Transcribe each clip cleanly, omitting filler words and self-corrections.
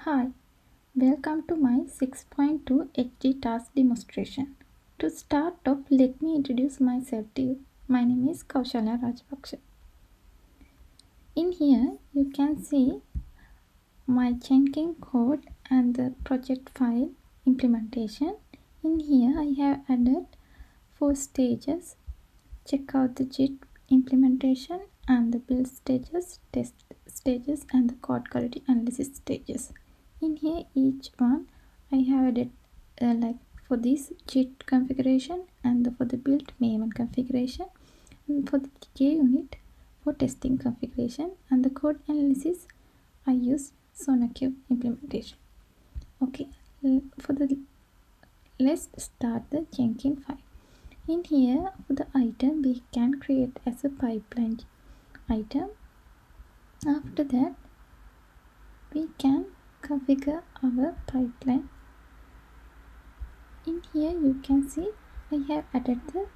Hi, welcome to my 6.2 HD task demonstration. To start off, let me introduce myself to you. My name is Kaushalya Rajapaksha. In here, you can see my Jenkins code and the project file implementation. In here, I have added 4 stages. Check out the JIT implementation and the build stages, test stages, and the code quality analysis stages. In here, each one I have added like for this JIT configuration and for the build Maven configuration, and for the JUnit for testing configuration, and the code analysis I use SonarQube implementation. Okay, let's start the Jenkins file. In here, for the item, we can create as a pipeline item. After that, we can configure our pipeline. In here, you can see I have added the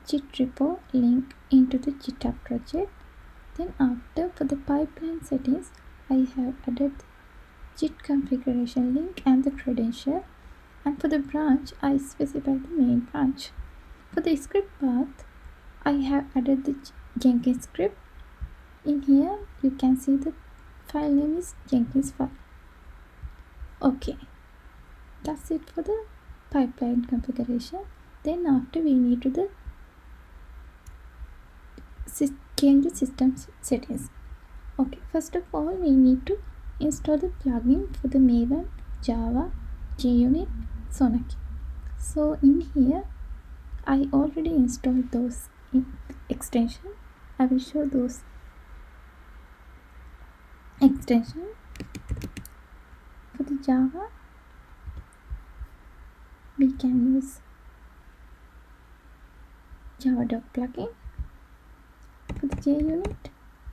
JIT repo link into the GitHub project. Then after, for the pipeline settings, I have added JIT configuration link and the credential. And for the branch, I specify the main branch. For the script path, I have added the Jenkins script. In here, you can see the file name is Jenkins file. Okay, that's it for the pipeline configuration. Then after, we need to change the system settings. Okay, first of all, we need to install the plugin for the Maven, Java, JUnit, SonarQube. So in here, I already installed those extensions. I will show those extensions. For the Java, we can use Java plugin. For the JUnit,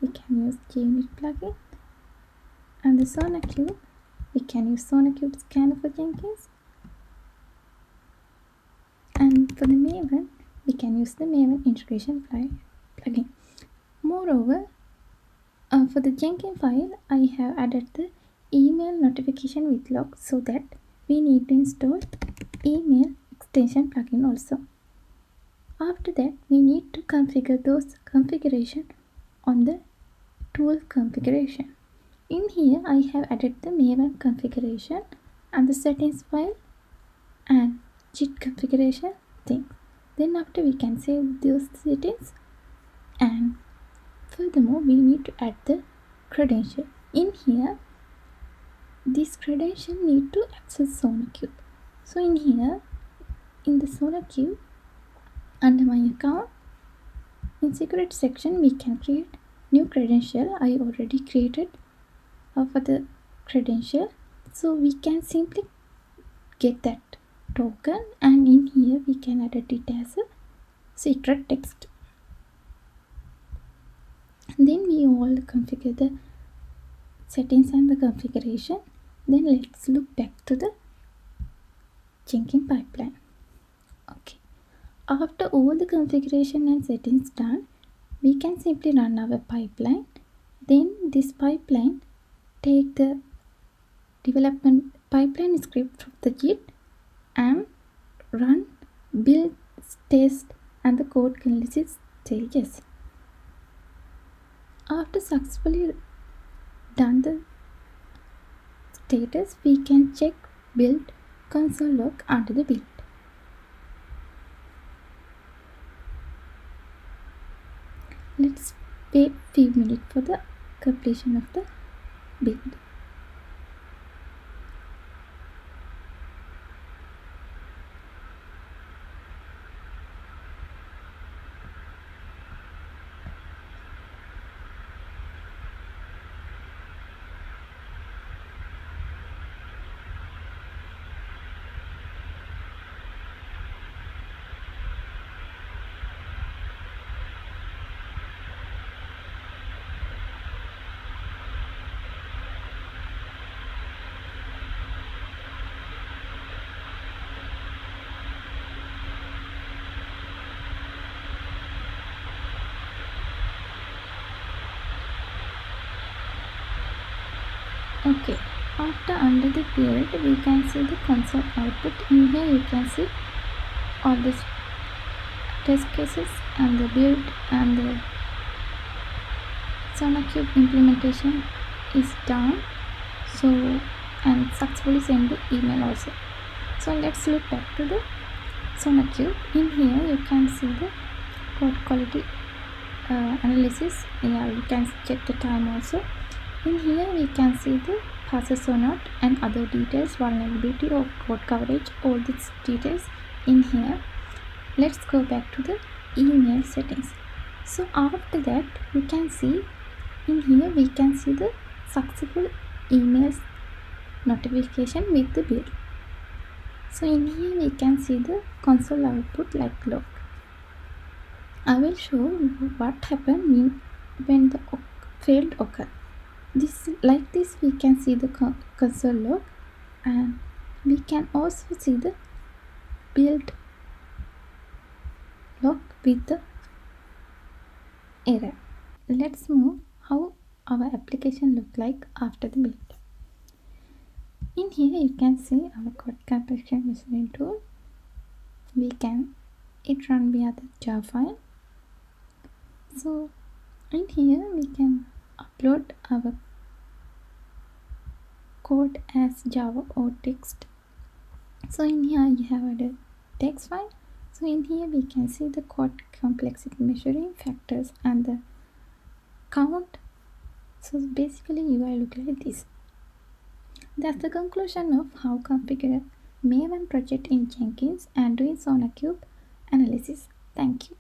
we can use JUnit plugin. And the SonarQube, we can use SonarQube scanner for Jenkins. And for the Maven, we can use the Maven integration plugin. Moreover, for the Jenkins file, I have added the email notification with log, so that we need to install email extension plugin also. After that, we need to configure those configuration on the tool configuration. In here, I have added the Maven configuration and the settings file and JIT configuration thing. Then after, we can save those settings, and furthermore, we need to add the credential. In here, this credential need to access SonarQube. So in here, in the SonarQube, under my account, in secret section, we can create new credential. I already created for the credential, so we can simply get that token, and in here we can edit it as a secret text. Then we all configure the settings and the configuration. Then let's look back to the Jenkins pipeline. Okay, after all the configuration and settings done, we can simply run our pipeline. Then this pipeline take the development pipeline script from the JIT and run, build, test, and the code analysis stages. After successfully done the status, we can check build console log under the build. Let's wait few minutes for the completion of the build. Okay, After under the build, we can see the console output. In here you can see all the test cases and the build and the SonarQube implementation is done. So, and successfully send the email also. So let's look back to the SonarQube. In here you can see the code quality analysis. You can check the time also. In here we can see the passes or not and other details, vulnerability or code coverage, all these details in here. Let's go back to the email settings. So after that we can see in here we can see the successful emails notification with the build. So in here we can see the console output like log. I will show what happened when the failed occur. Like this we can see the console log, and we can also see the build log with the error. Let's move how our application look like after the build. In here you can see our code compression measuring tool. It run via the jar file. So in here we can upload our code as Java or text. So in here you have a text file. So in here we can see the code complexity measuring factors and the count. So basically UI look like this. That's the conclusion of how configure Maven project in Jenkins and doing SonarQube analysis. Thank you.